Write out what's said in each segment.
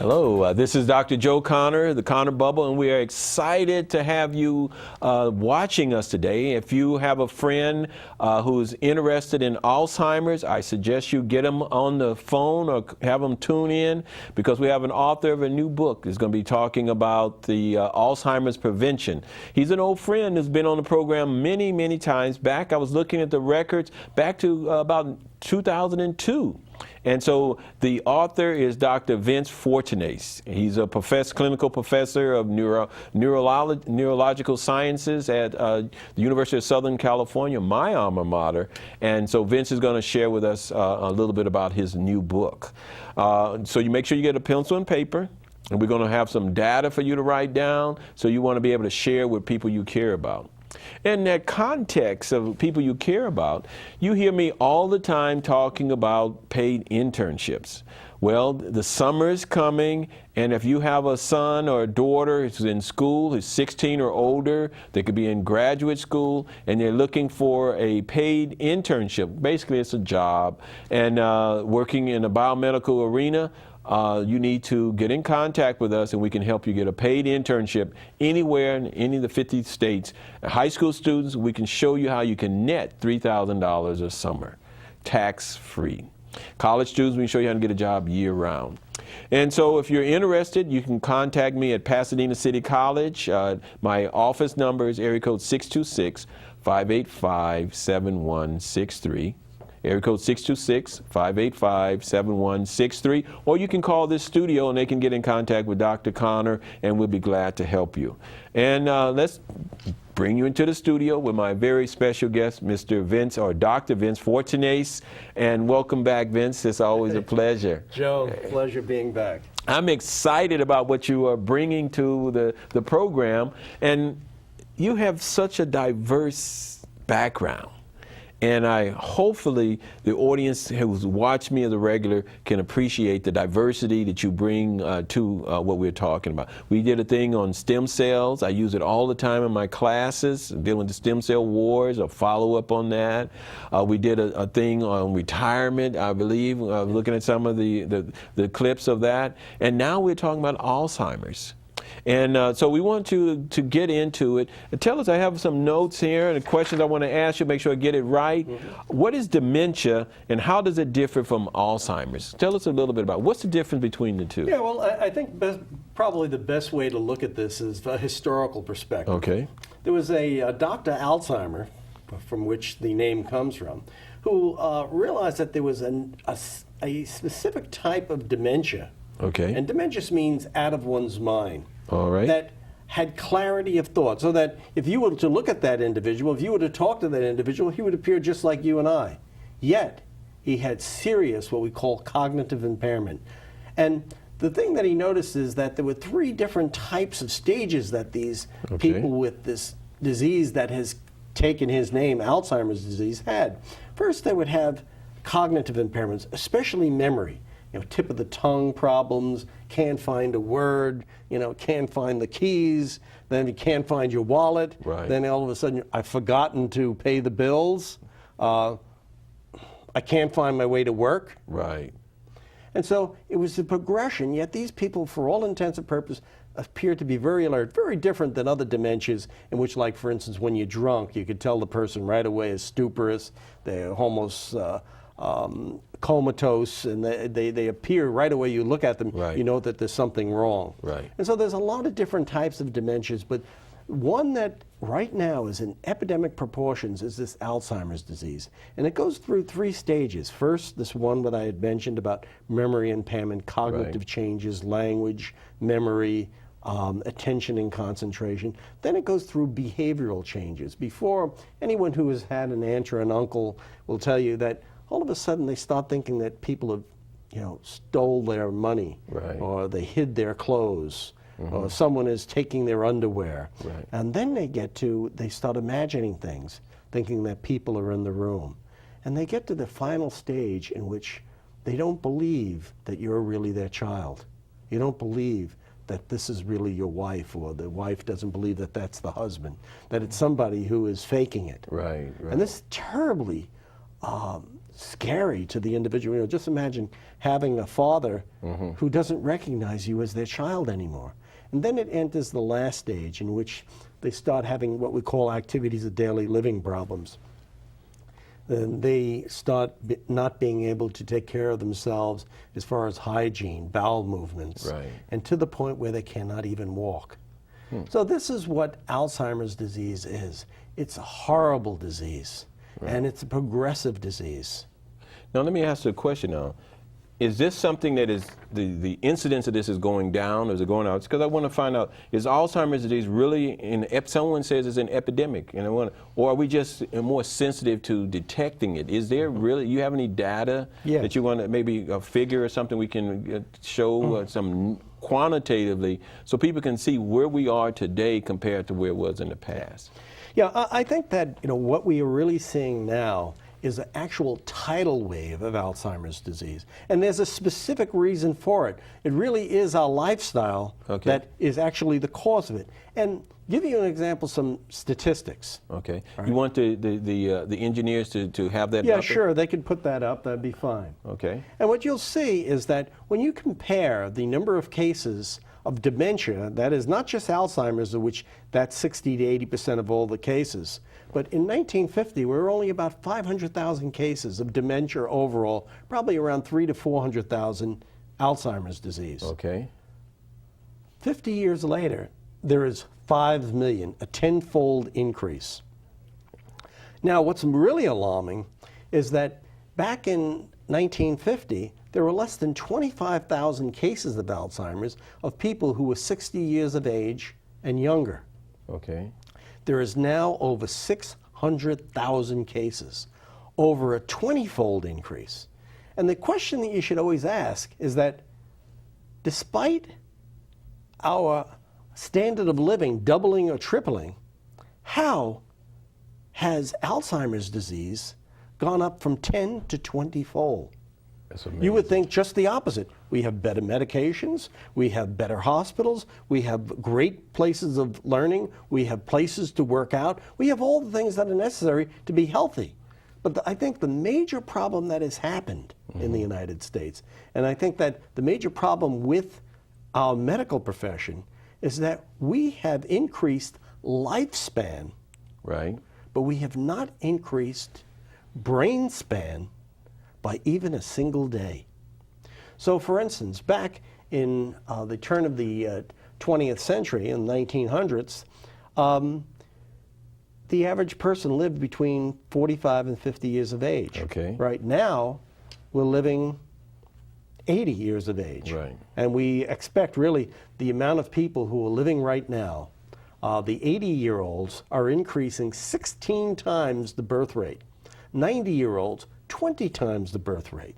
Hello, this is Dr. Joe Connor, the Connor Bubble, and we are excited to have you watching us today. If you have a friend who's interested in Alzheimer's, I suggest you get them on the phone or have them tune in, because we have an author of a new book that's going to be talking about the Alzheimer's prevention. He's an old friend who's been on the program many, many times back. I was looking at the records back to about 2002. And so the author is Dr. Vince Fortunace. He's a clinical professor of neurological sciences at the University of Southern California, my alma mater. And so Vince is going to share with us a little bit about his new book. So you make sure you get a pencil and paper, and we're going to have some data for you to write down, so you want to be able to share with people you care about. In that context of people you care about, you hear me all the time talking about paid internships. Well, the summer is coming, and if you have a son or a daughter who's in school, who's 16 or older, they could be in graduate school, and they're looking for a paid internship. Basically, it's a job, and working in a biomedical arena, you need to get in contact with us, and we can help you get a paid internship anywhere in any of the 50 states. High school students, we can show you how you can net $3,000 a summer, tax-free. College students, we can show you how to get a job year-round. And so if you're interested, you can contact me at Pasadena City College. My office number is area code 626-585-7163. Area code 626-585-7163, or you can call this studio and they can get in contact with Dr. Connor, and we'll be glad to help you. And let's bring you into the studio with my very special guest, Mr. Vince, or Dr. Vince Fortunace. And welcome back, Vince. It's always a pleasure. Joe, pleasure being back. I'm excited about what you are bringing to the program, and you have such a diverse background. And hopefully the audience who's watched me as a regular can appreciate the diversity that you bring to what we're talking about. We did a thing on stem cells. I use it all the time in my classes, dealing with the stem cell wars, a follow-up on that. We did a thing on retirement, I believe, looking at some of the clips of that. And now we're talking about Alzheimer's. And so we want to get into it. Tell us, I have some notes here and questions I want to ask you, make sure I get it right. Mm-hmm. What is dementia, and how does it differ from Alzheimer's? Tell us a little bit about what's the difference between the two. Yeah, well, I think probably the best way to look at this is a historical perspective. Okay. There was a Dr. Alzheimer, from which the name comes from, who realized that there was a specific type of dementia. Okay. And dementia means out of one's mind. All right. That had clarity of thought, so that if you were to look at that individual, if you were to talk to that individual, he would appear just like you and I. Yet, he had serious, what we call cognitive impairment. And the thing that he noticed is that there were 3 different types of stages that these people with this disease that has taken his name, Alzheimer's disease, had. First, they would have cognitive impairments, especially memory. You know, tip of the tongue problems, can't find a word, can't find the keys, then you can't find your wallet, then all of a sudden, I've forgotten to pay the bills, I can't find my way to work. Right. And so it was a progression, yet these people, for all intents and purposes, appear to be very alert, very different than other dementias in which, like, for instance, when you're drunk, you could tell the person right away is stuporous, they're almost comatose, and they appear right away. You look at them, you know that there's something wrong. Right. And so there's a lot of different types of dementias, but one that right now is in epidemic proportions is this Alzheimer's disease. And it goes through 3 stages. First, this one that I had mentioned about memory impairment, cognitive changes, language, memory, attention and concentration. Then it goes through behavioral changes. Before, anyone who has had an aunt or an uncle will tell you that all of a sudden they start thinking that people have, stole their money, or they hid their clothes, or someone is taking their underwear. And then they start imagining things, thinking that people are in the room. And they get to the final stage in which they don't believe that you're really their child. You don't believe that this is really your wife, or the wife doesn't believe that that's the husband, that it's somebody who is faking it. Right. And this is terribly scary to the individual. You know, just imagine having a father who doesn't recognize you as their child anymore. And then it enters the last stage in which they start having what we call activities of daily living problems. Then they start not being able to take care of themselves as far as hygiene, bowel movements, Right. and to the point where they cannot even walk. So this is what Alzheimer's disease is. It's a horrible disease, and it's a progressive disease. Now, let me ask you a question now. Is this something that is, the incidence of this is going down, or is it going out? Because I want to find out, is Alzheimer's disease really, someone says it's an epidemic, and or are we just more sensitive to detecting it? Is there really, you have any data that you want to, maybe a figure or something we can show some quantitatively so people can see where we are today compared to where it was in the past? Yeah, I think that, you know, what we are really seeing now is an actual tidal wave of Alzheimer's disease. And there's a specific reason for it. It really is our lifestyle that is actually the cause of it. And give you an example, some statistics. Okay. Right. You want the engineers to have that? Yeah, sure. They could put that up. That'd be fine. Okay. And what you'll see is that when you compare the number of cases of dementia, that is not just Alzheimer's, of which that's 60 to 80% of all the cases, but in 1950, we were only about 500,000 cases of dementia overall, probably around 300,000 to 400,000 Alzheimer's disease. Okay. 50 years later, there is 5 million, a tenfold increase. Now, what's really alarming is that back in 1950, there were less than 25,000 cases of Alzheimer's of people who were 60 years of age and younger. Okay. There is now over 600,000 cases, over a 20-fold increase. And the question that you should always ask is that despite our standard of living doubling or tripling, how has Alzheimer's disease gone up from 10 to 20-fold? That's amazing. You would think just the opposite. We have better medications, we have better hospitals, we have great places of learning, we have places to work out, we have all the things that are necessary to be healthy. But I think the major problem that has happened in the United States, and I think that the major problem with our medical profession, is that we have increased lifespan, right, but we have not increased brain span by even a single day. So for instance, back in the turn of the 20th century, in the 1900s, the average person lived between 45 and 50 years of age. Okay. Right now, we're living 80 years of age. Right. And we expect really the amount of people who are living right now, the 80-year-olds are increasing 16 times the birth rate. 90-year-olds, 20 times the birth rate.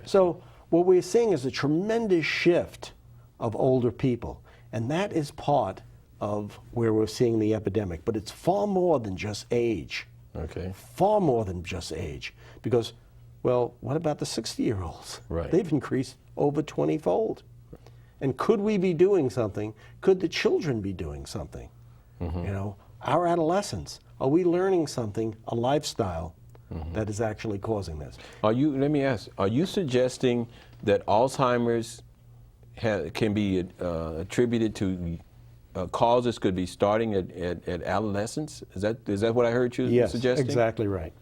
So what we're seeing is a tremendous shift of older people, and that is part of where we're seeing the epidemic. But it's far more than just age. Okay. Far more than just age. Because, well, what about the 60-year-olds? Right. They've increased over 20-fold. And could we be doing something? Could the children be doing something? You know, our adolescents, are we learning something, a lifestyle, that is actually causing this? Let me ask, are you suggesting that Alzheimer's can be attributed to causes could be starting at adolescence? Is that what I heard you suggesting? Yes, exactly right.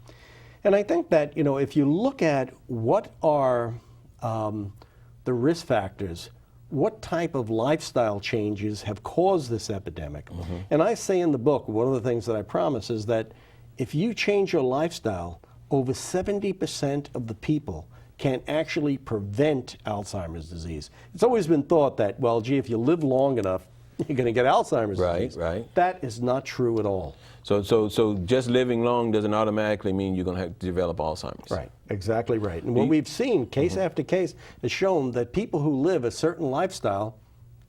And I think that, you know, if you look at what are the risk factors, what type of lifestyle changes have caused this epidemic? And I say in the book, one of the things that I promise is that if you change your lifestyle, over 70% of the people can actually prevent Alzheimer's disease. It's always been thought that, well, gee, if you live long enough, you're going to get Alzheimer's disease. Right. That is not true at all. So just living long doesn't automatically mean you're going to have to develop Alzheimer's. Right, exactly right. And what we've seen, case after case, has shown that people who live a certain lifestyle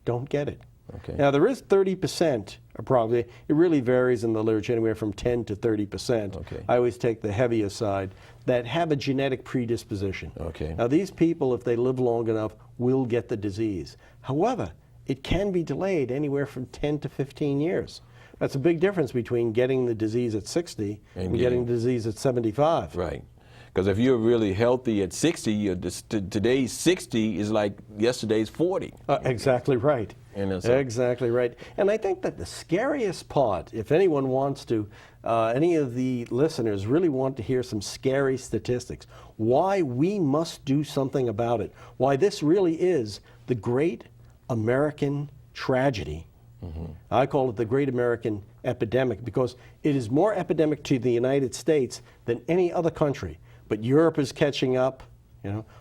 don't get it. Okay. Now, there is 30%, probably, it really varies in the literature, anywhere from 10 to 30%. Okay. I always take the heavier side, that have a genetic predisposition. Okay. Now, these people, if they live long enough, will get the disease. However, it can be delayed anywhere from 10 to 15 years. That's a big difference between getting the disease at 60 and getting the disease at 75. Right. Because if you're really healthy at 60, today's 60 is like yesterday's 40. Exactly right. And Exactly right. And I think that the scariest part, if anyone wants to, any of the listeners really want to hear some scary statistics, why we must do something about it, why this really is the great American tragedy. I call it the Great American Epidemic because it is more epidemic to the United States than any other country. But Europe is catching up,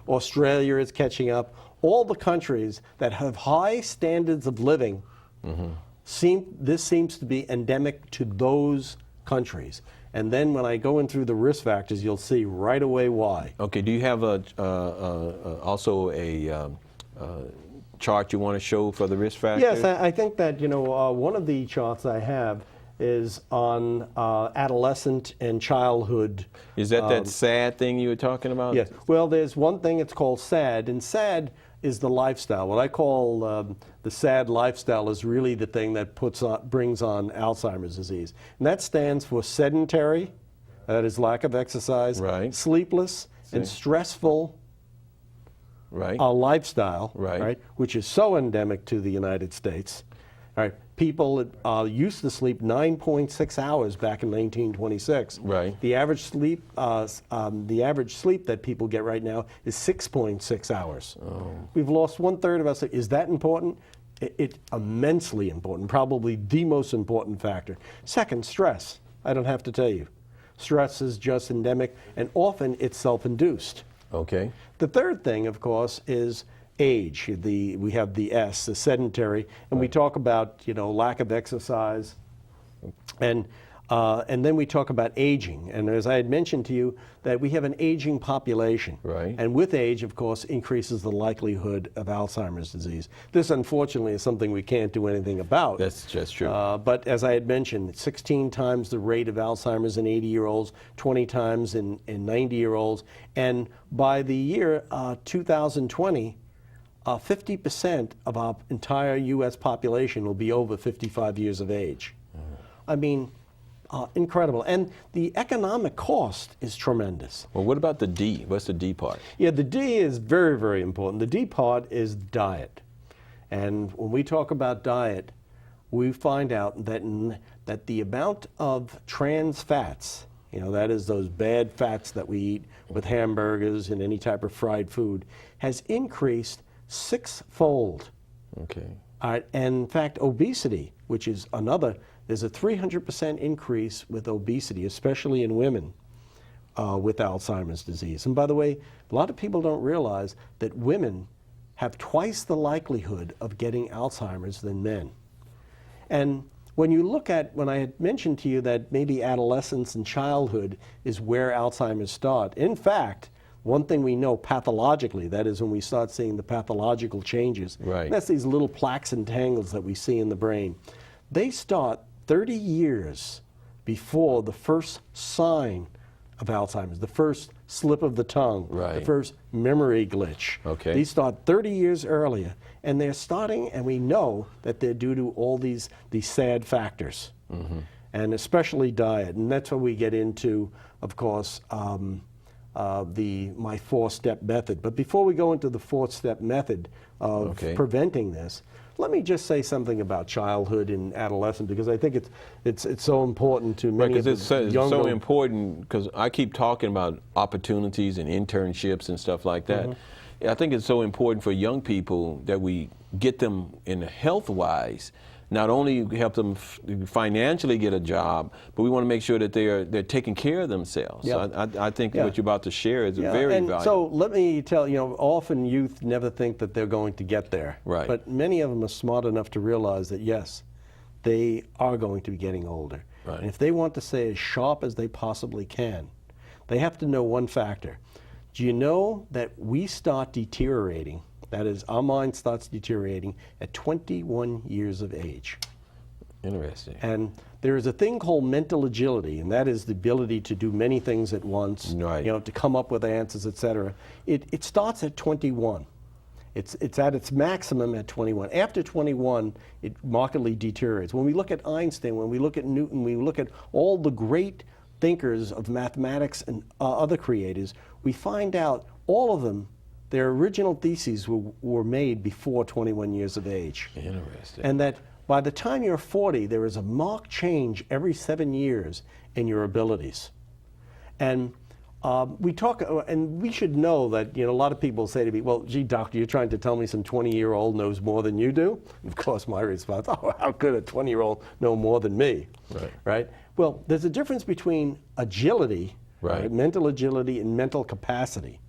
Australia is catching up. All the countries that have high standards of living, this seems to be endemic to those countries. And then when I go in through the risk factors, you'll see right away why. Okay, do you have also a chart you want to show for the risk factors? Yes, I think that one of the charts I have is on adolescent and childhood. Is that that SAD thing you were talking about? Yes. Well, there's one thing, it's called SAD, and SAD is the lifestyle. What I call the SAD lifestyle is really the thing that brings on Alzheimer's disease. And that stands for sedentary, that is lack of exercise, right. Sleepless, and stressful right. Lifestyle, right. Which is so endemic to the United States. All right. People used to sleep 9.6 hours back in 1926. Right. The average sleep that people get right now is 6.6 hours. Oh. We've lost 1/3 of our sleep. Is that important? It's immensely important. Probably the most important factor. Second, stress. I don't have to tell you. Stress is just endemic, and often it's self-induced. Okay. The third thing, of course, is age. We have the S, the sedentary, and we talk about lack of exercise, and then we talk about aging. And as I had mentioned to you, that we have an aging population, right. And with age, of course, increases the likelihood of Alzheimer's disease. This, unfortunately, is something we can't do anything about. That's just true. But as I had mentioned, 16 times the rate of Alzheimer's in 80-year-olds, 20 times in 90-year-olds, and by the year 2020. 50% of our entire U.S. population will be over 55 years of age. I mean, incredible. And the economic cost is tremendous. Well, what about the D? What's the D part? Yeah, the D is very, very important. The D part is diet. And when we talk about diet, we find out that the amount of trans fats, that is those bad fats that we eat with hamburgers and any type of fried food, has increased 6-fold. Okay. All right, and in fact, obesity, which is there's a 300% increase with obesity, especially in women with Alzheimer's disease. And by the way, a lot of people don't realize that women have twice the likelihood of getting Alzheimer's than men. And when I had mentioned to you that maybe adolescence and childhood is where Alzheimer's starts, in fact, one thing we know pathologically, that is when we start seeing the pathological changes, right. That's these little plaques and tangles that we see in the brain. They start 30 years before the first sign of Alzheimer's, the first slip of the tongue, right. the first memory glitch. Okay. These start 30 years earlier, and they're starting, and we know that they're due to all these sad factors, and especially diet. And that's when we get into, of course, my 4-step method. But before we go into the 4-step method of preventing this, let me just say something about childhood and adolescence, because I think it's so important to many of the younger. It's so important because I keep talking about opportunities and internships and stuff like that. I think it's so important for young people that we get them in health-wise. Not only help them financially get a job, but we want to make sure that they're taking care of themselves. Yep. So I think what you're about to share is very valuable. So let me tell you, often youth never think that they're going to get there. Right. But many of them are smart enough to realize that, yes, they are going to be getting older. Right. And if they want to stay as sharp as they possibly can, they have to know one factor. Do you know that we start deteriorating? That is, our mind starts deteriorating at 21 years of age. Interesting. And there is a thing called mental agility, and that is the ability to do many things at once, right. To come up with answers, etc. It starts at 21. It's at its maximum at 21. After 21, it markedly deteriorates. When we look at Einstein, when we look at Newton, we look at all the great thinkers, of mathematics and other creators, we find out all of them, their original theses were made before 21 years of age. Interesting. And that by the time you're 40, there is a marked change every 7 years in your abilities. And we talk, and we should know that, a lot of people say to me, well, gee, doctor, you're trying to tell me some 20-year-old knows more than you do? Of course, my response, oh, how could a 20-year-old know more than me? Right? Well, there's a difference between agility, right, mental agility, and mental capacity.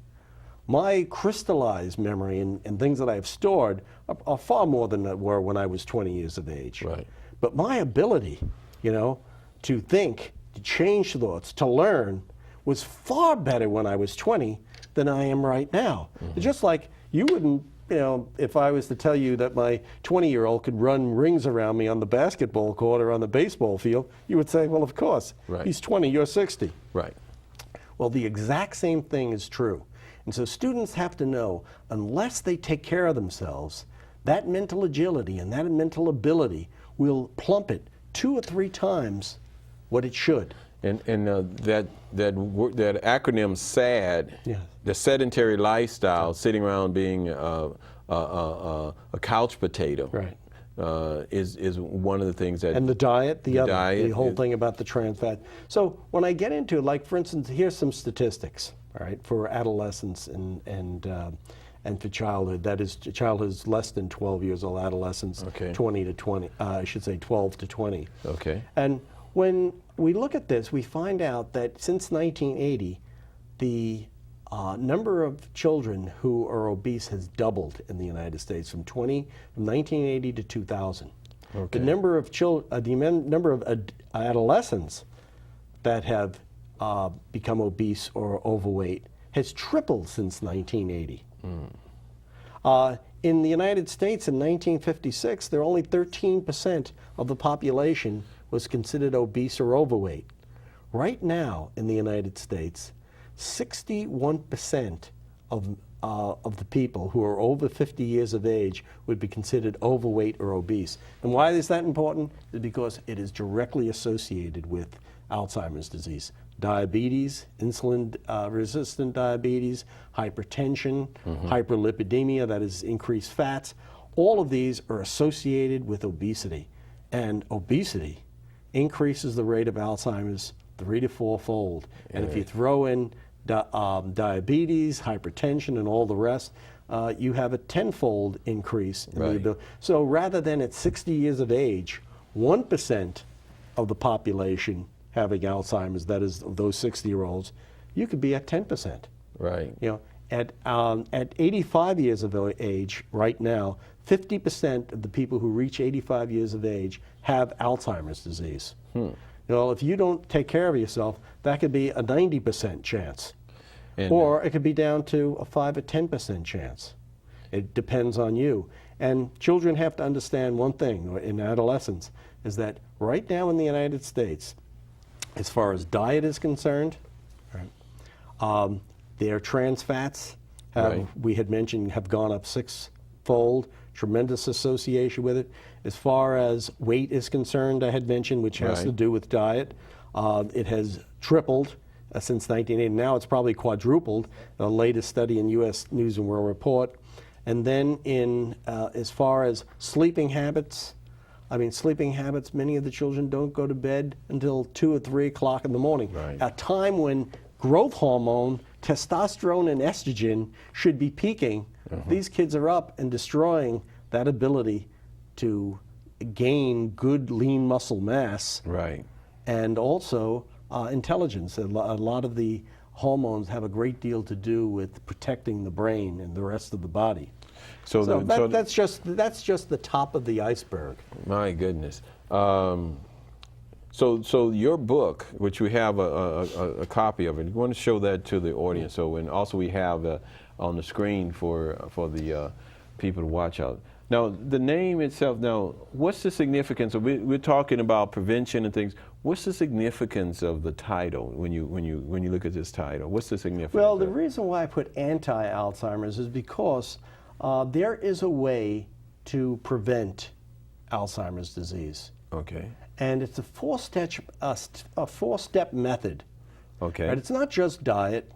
My crystallized memory and things that I have stored are far more than they were when I was 20 years of age. Right. But my ability, to think, to change thoughts, to learn, was far better when I was 20 than I am right now. Mm-hmm. Just like you wouldn't, if I was to tell you that my 20-year-old could run rings around me on the basketball court or on the baseball field, you would say, well, of course, he's 20, you're 60. Right. Well, the exact same thing is true. And so students have to know, unless they take care of themselves, that mental agility and that mental ability will plummet 2 or 3 times what it should. And that acronym SAD, the sedentary lifestyle, sitting around being a couch potato, is one of the things that. And the diet, the whole thing about the trans fat. So when I get into it, like for instance, here's some statistics, all right, for adolescence and for childhood. That is, childhood is less than 12 years old. Adolescence, 20 to 20. I should say 12 to 20. Okay. And when we look at this, we find out that since 1980, the number of children who are obese has doubled in the United States from 1980 to 2000. Okay. The number of adolescents that have become obese or overweight has tripled since 1980. In the United States in 1956, there were only 13% of the population was considered obese or overweight. Right now in the United States, 61% of the people who are over 50 years of age would be considered overweight or obese. And why is that important? It's because it is directly associated with Alzheimer's disease. Diabetes, insulin-resistant diabetes, hypertension, hyperlipidemia, that is increased fats, all of these are associated with obesity. And obesity increases the rate of Alzheimer's 3 to 4-fold. And if you throw in diabetes, hypertension, and all the rest, you have a 10-fold increase in the ability. So rather than at 60 years of age, 1% of the population having Alzheimer's, that is, of those 60-year-olds, you could be at 10%. Right. At 85 years of age right now, 50% of the people who reach 85 years of age have Alzheimer's disease. If you don't take care of yourself, that could be a 90% chance. Or it could be down to a 5 or 10% chance. It depends on you. And children have to understand one thing in adolescence, is that right now in the United States, as far as diet is concerned, their trans fats, we had mentioned, have gone up 6-fold, tremendous association with it. As far as weight is concerned, I had mentioned, which has to do with diet, it has tripled since 1980. Now it's probably quadrupled, the latest study in U.S. News and World Report. And then as far as sleeping habits, many of the children don't go to bed until 2 or 3 o'clock in the morning, a time when growth hormone, testosterone, and estrogen should be peaking. These kids are up and destroying that ability to gain good lean muscle mass. And also intelligence. A lot of the hormones have a great deal to do with protecting the brain and the rest of the body. So that's just the top of the iceberg. My goodness. So your book, which we have a copy of it, you want to show that to the audience. So, and also we have on the screen for the people to watch out. Now, the name itself. Now, what's the significance? We're talking about prevention and things. What's the significance of the title when you look at this title? What's the significance? Well, the reason why I put anti-Alzheimer's is because there is a way to prevent Alzheimer's disease. Okay. And it's a four-step method. Okay. Right? It's not just diet,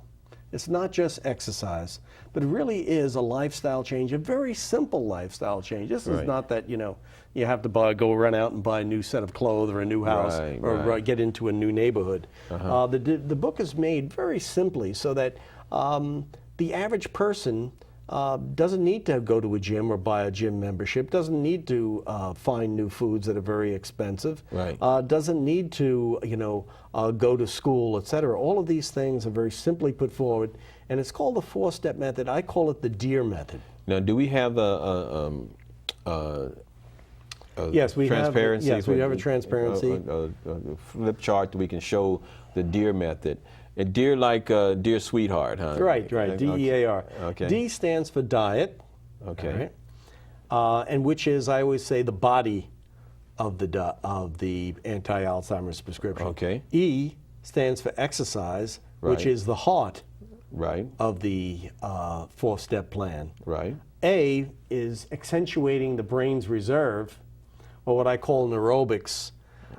it's not just exercise, but it really is a lifestyle change, a very simple lifestyle change. This is Right. not that, you have to go run out and buy a new set of clothes or a new house or get into a new neighborhood. The book is made very simply so that the average person doesn't need to go to a gym or buy a gym membership, doesn't need to find new foods that are very expensive, Right. Doesn't need to, go to school, etc. All of these things are very simply put forward, and it's called the four-step method. I call it the DEAR method. Now, do we have a Yes, we transparency? have. Yes, we have a transparency. A flip chart that we can show the DEAR method. And DEAR like Dear Sweetheart, huh? Right, DEAR. Okay. D stands for diet. Okay. And which is, I always say, the body of the anti-Alzheimer's prescription. Okay. E stands for exercise, which Right. is the heart Right. of the four-step plan. Right. A is accentuating the brain's reserve, or what I call neurobics,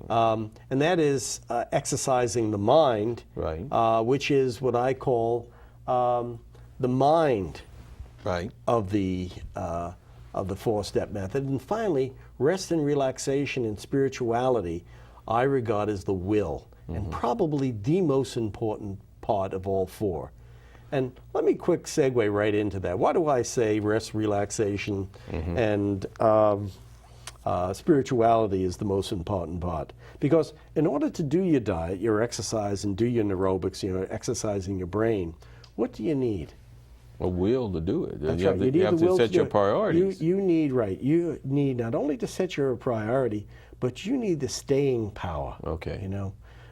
and that is exercising the mind, Right. which is what I call the mind Right. of the four-step method. And finally, rest and relaxation and spirituality, I regard as the will, and probably the most important part of all four. And let me quick segue right into that. Why do I say rest, relaxation, and spirituality is the most important part? Because in order to do your diet, your exercise, and do your neurobics, exercising your brain, what do you need? A will to do it. That's you right. have to, You need have the to will set to your do it. priorities. You need not only to set your priority, but you need the staying power. Okay.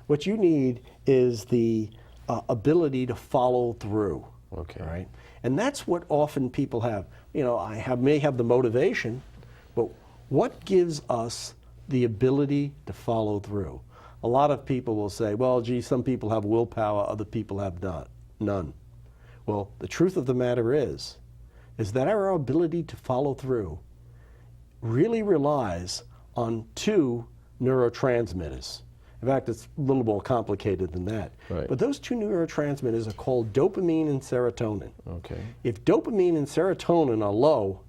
What you need is the ability to follow through. Okay. Right. And that's what often people have. May have the motivation, but what gives us the ability to follow through? A lot of people will say, well, gee, some people have willpower, other people have none. Well, the truth of the matter is that our ability to follow through really relies on two neurotransmitters. In fact, it's a little more complicated than that. Right. But those two neurotransmitters are called dopamine and serotonin. Okay. If dopamine and serotonin are low,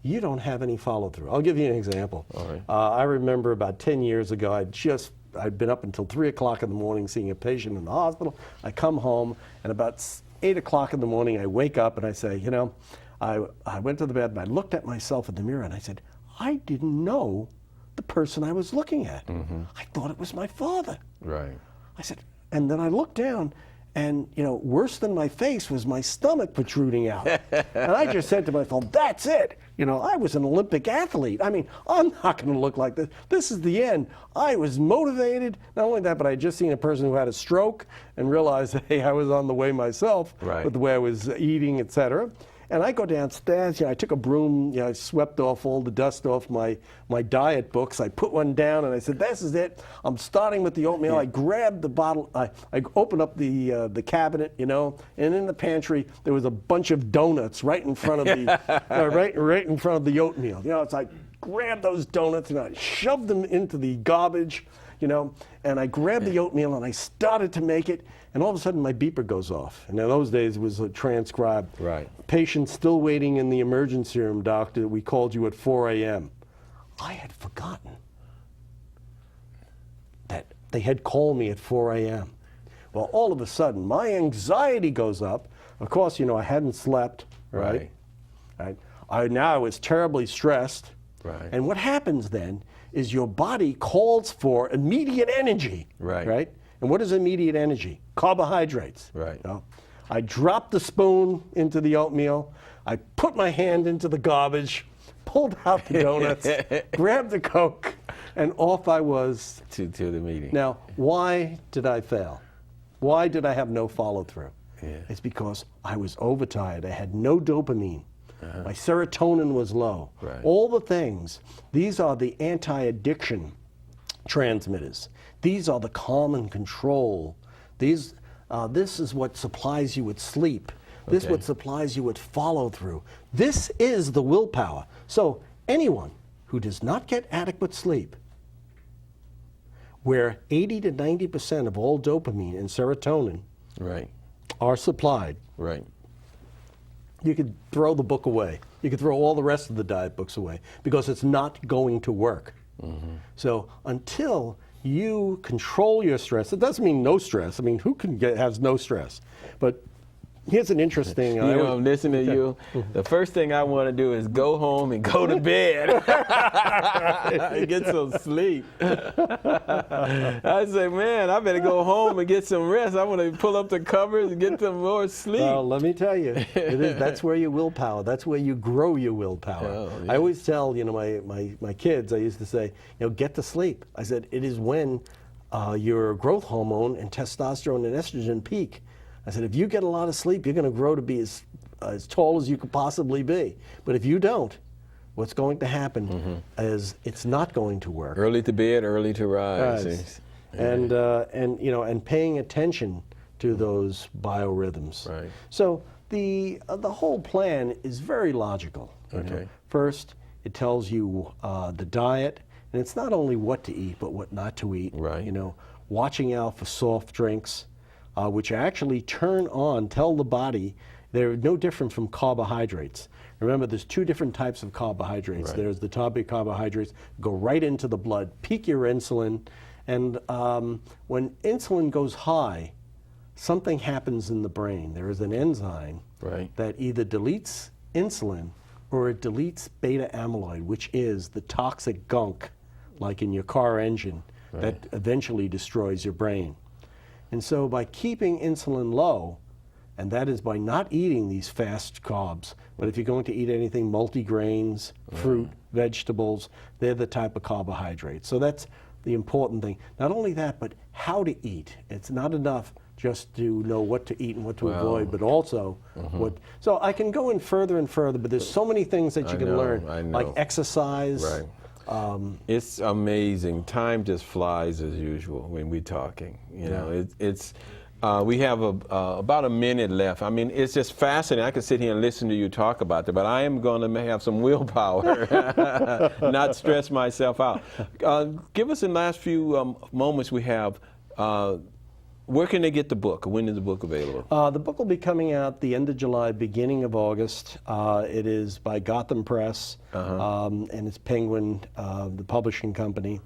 you don't have any follow-through. I'll give you an example. All right. I remember about 10 years ago, I'd been up until 3 o'clock in the morning seeing a patient in the hospital. I come home, and about 8 o'clock in the morning, I wake up and I say, I went to the bed and I looked at myself in the mirror and I said, I didn't know the person I was looking at. I thought it was my father. Right. I said, and then I looked down, and worse than my face was my stomach protruding out. And I just said to myself, that's it. I was an Olympic athlete. I mean, I'm not going to look like this. This is the end. I was motivated. Not only that, but I had just seen a person who had a stroke and realized, hey, I was on the way myself with the way I was eating, etc. And I go downstairs, I took a broom, I swept off all the dust off my diet books. I put one down and I said, this is it. I'm starting with the oatmeal. I grabbed the bottle, I opened up the cabinet, and in the pantry there was a bunch of donuts right in front of the right in front of the oatmeal. So I grabbed those donuts and I shoved them into the garbage, and I grabbed the oatmeal and I started to make it. And all of a sudden, my beeper goes off. And in those days, it was transcribed. Right. Patient still waiting in the emergency room, doctor. We called you at 4 a.m. I had forgotten that they had called me at 4 a.m. Well, all of a sudden, my anxiety goes up. Of course, I hadn't slept, right? I was terribly stressed. Right. And what happens then is your body calls for immediate energy. Right. And what is immediate energy? Carbohydrates. Right. I dropped the spoon into the oatmeal. I put my hand into the garbage, pulled out the donuts, grabbed the Coke, and off I was. To the meeting. Now, why did I fail? Why did I have no follow-through? Yeah. It's because I was overtired. I had no dopamine. My serotonin was low. Right. All the things. These are the anti-addiction transmitters. These are the calm and control. This is what supplies you with sleep. This is what supplies you with follow-through. This is the willpower. So anyone who does not get adequate sleep where 80 to 90% of all dopamine and serotonin Right. are supplied, Right. you could throw the book away. You could throw all the rest of the diet books away because it's not going to work. So until you control your stress, it doesn't mean no stress. I mean, who has no stress? But here's an interesting. You know, I'm listening to you. The first thing I want to do is go home and go to bed and get some sleep. I say, man, I better go home and get some rest. I want to pull up the covers and get some more sleep. Well, let me tell you, that's where your willpower. That's where you grow your willpower. Oh, yeah. I always tell my kids. I used to say, get to sleep. I said it is when your growth hormone and testosterone and estrogen peak. I said, if you get a lot of sleep, you're going to grow to be as tall as you could possibly be. But if you don't, what's going to happen is it's not going to work. Early to bed, early to rise. Right. And paying attention to those biorhythms. Right. So the whole plan is very logical. Okay. First, it tells you the diet, and it's not only what to eat, but what not to eat. Right. Watching out for soft drinks, which actually tell the body they're no different from carbohydrates. Remember, there's two different types of carbohydrates. Right. There's the topic carbohydrates, go right into the blood, peak your insulin, and when insulin goes high, something happens in the brain. There is an enzyme Right. that either deletes insulin or it deletes beta amyloid, which is the toxic gunk, like in your car engine, that eventually destroys your brain. And so by keeping insulin low, and that is by not eating these fast carbs, but if you're going to eat anything, multigrains, fruit, vegetables, they're the type of carbohydrates. So that's the important thing. Not only that, but how to eat. It's not enough just to know what to eat and what to avoid, but also what. So I can go in further and further, but there's so many things that you can learn, like exercise. Right. It's amazing. Time just flies as usual when we're talking. We have about a minute left. I mean, it's just fascinating. I could sit here and listen to you talk about that, but I am going to have some willpower, not stress myself out. Give us in the last few moments we have. Where can they get the book? When is the book available? The book will be coming out the end of July, beginning of August. It is by Gotham Press, and it's Penguin, the publishing company.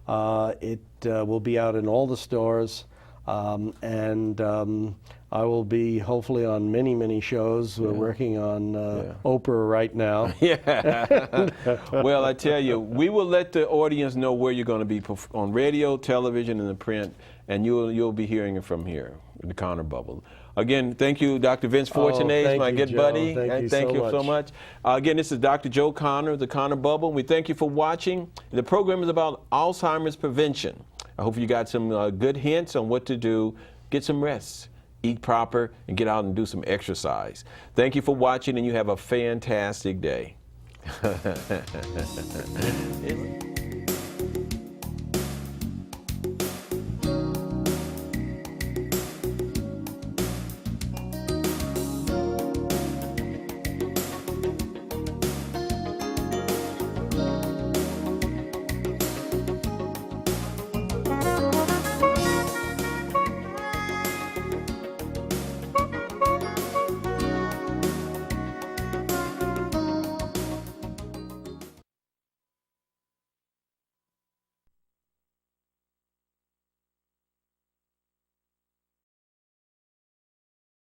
It will be out in all the stores, and I will be hopefully on many, many shows. We're working on Oprah right now. Yeah. Well, I tell you, we will let the audience know where you're going to be on radio, television, and the print, and you'll be hearing it from here, in the Connor Bubble. Again, thank you, Dr. Vince Fortunates, my good buddy. Thank you so much. Again, this is Dr. Joe Connor, the Connor Bubble. We thank you for watching. The program is about Alzheimer's prevention. I hope you got some good hints on what to do. Get some rest, eat proper, and get out and do some exercise. Thank you for watching, and you have a fantastic day.